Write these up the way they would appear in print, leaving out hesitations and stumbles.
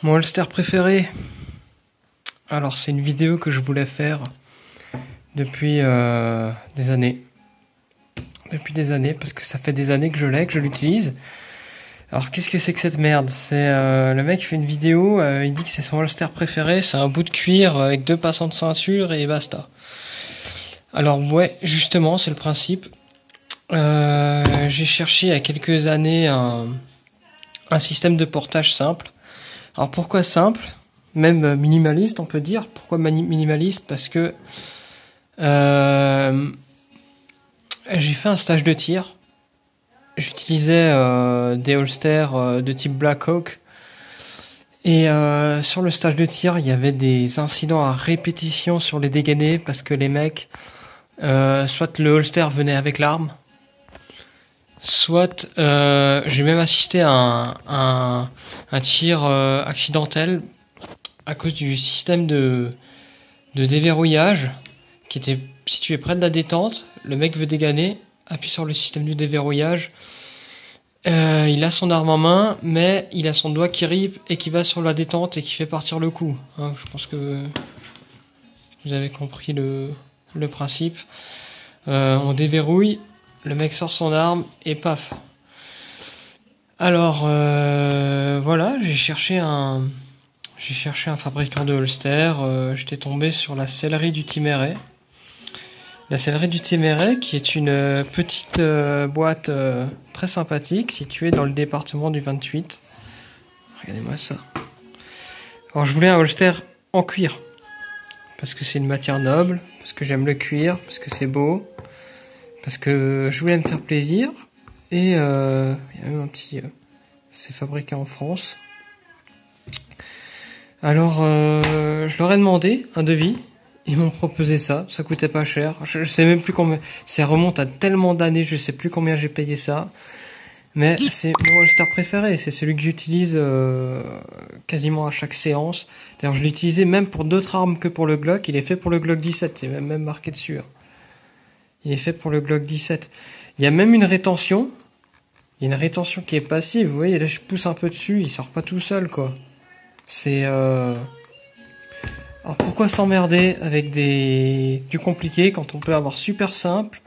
Mon holster préféré. Alors c'est une vidéo que je voulais faire depuis des années. Depuis des années, parce que ça fait des années que je l'ai, que je l'utilise. Alors qu'est-ce que c'est que cette merde? C'est le mec qui fait une vidéo, il dit que c'est son holster préféré, c'est un bout de cuir avec 2 passants de ceinture et basta. Alors ouais, justement, c'est le principe. J'ai cherché il y a quelques années un système de portage simple. Alors pourquoi simple? Même minimaliste, on peut dire. Pourquoi minimaliste? Parce que j'ai fait un stage de tir. J'utilisais des holsters de type Black Hawk. Et sur le stage de tir, il y avait des incidents à répétition sur les dégainés parce que les mecs, soit le holster venait avec l'arme, soit j'ai même assisté à un tir accidentel à cause du système de déverrouillage qui était situé près de la détente. Le mec veut dégainer, appuie sur le système du déverrouillage. Il a son arme en main, mais il a son doigt qui rip et qui va sur la détente et qui fait partir le coup. Hein, je pense que vous avez compris le principe. On déverrouille, le mec sort son arme et paf. Alors voilà, j'ai cherché un fabricant de holster. J'étais tombé sur la sellerie du Thymérais. La sellerie du Thymérais, qui est une petite boîte très sympathique, située dans le département du 28. Regardez-moi ça. Alors je voulais un holster en cuir, parce que c'est une matière noble, parce que j'aime le cuir, parce que c'est beau, parce que je voulais me faire plaisir. Et il y a même un petit... c'est fabriqué en France. Alors je leur ai demandé un devis. Ils m'ont proposé ça coûtait pas cher. Je sais même plus combien, ça remonte à tellement d'années, je sais plus combien j'ai payé ça. Mais c'est mon holster préféré, c'est celui que j'utilise quasiment à chaque séance. D'ailleurs, je l'ai utilisé même pour d'autres armes que pour le Glock. Il est fait pour le Glock 17, c'est même marqué dessus. Il est fait pour le Glock 17. Il y a même une rétention. Il y a une rétention qui est passive, vous voyez, là je pousse un peu dessus, il sort pas tout seul, quoi. C'est Alors pourquoi s'emmerder avec du compliqué quand on peut avoir super simple,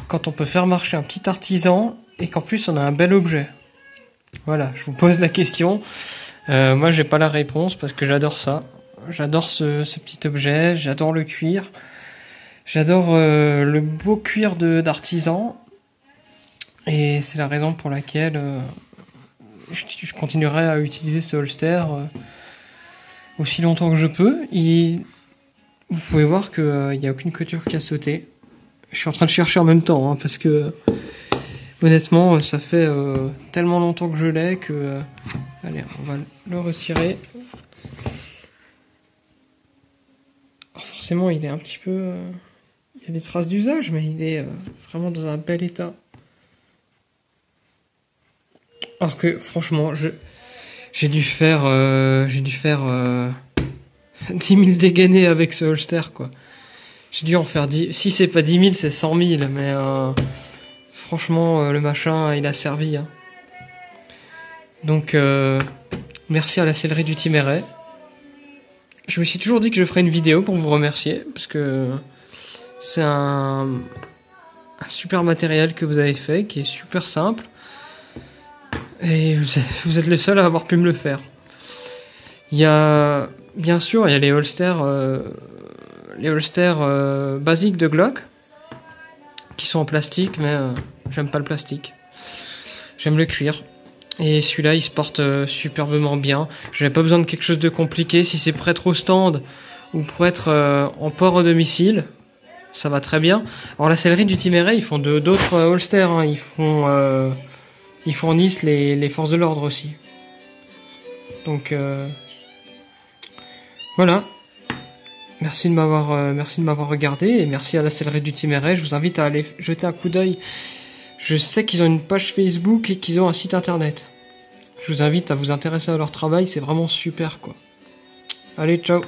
quand on peut faire marcher un petit artisan et qu'en plus on a un bel objet? Voilà, je vous pose la question. Moi j'ai pas la réponse parce que j'adore ça. J'adore ce petit objet, j'adore le cuir. J'adore le beau cuir d'artisan. Et c'est la raison pour laquelle je continuerai à utiliser ce holster aussi longtemps que je peux. Vous pouvez voir qu'il n'y a aucune couture qui a sauté. Je suis en train de chercher en même temps, hein, parce que honnêtement, ça fait tellement longtemps que je l'ai que... allez, on va le retirer. Alors forcément, il est un petit peu... il y a des traces d'usage, mais il est vraiment dans un bel état. Alors que, franchement, j'ai dû faire 10 000 dégainés avec ce holster, quoi. J'ai dû en faire 10, si c'est pas 10 000, c'est 100 000, mais franchement, le machin, il a servi, hein. Donc, merci à la sellerie du Thymérais. Je me suis toujours dit que je ferais une vidéo pour vous remercier, parce que c'est un super matériel que vous avez fait, qui est super simple. Et vous êtes le seul à avoir pu me le faire. Il y a, bien sûr, il y a les holsters basiques de Glock, qui sont en plastique, mais j'aime pas le plastique. J'aime le cuir. Et celui-là, il se porte superbement bien. J'avais pas besoin de quelque chose de compliqué. Si c'est pour être au stand ou pour être en port au domicile, ça va très bien. Alors la sellerie du Thymérais, ils font d'autres holsters, hein. Ils fournissent les forces de l'ordre aussi. Donc voilà. Merci de m'avoir regardé et merci à la sellerie du Thymérais. Je vous invite à aller jeter un coup d'œil. Je sais qu'ils ont une page Facebook et qu'ils ont un site internet. Je vous invite à vous intéresser à leur travail, c'est vraiment super, quoi. Allez, ciao.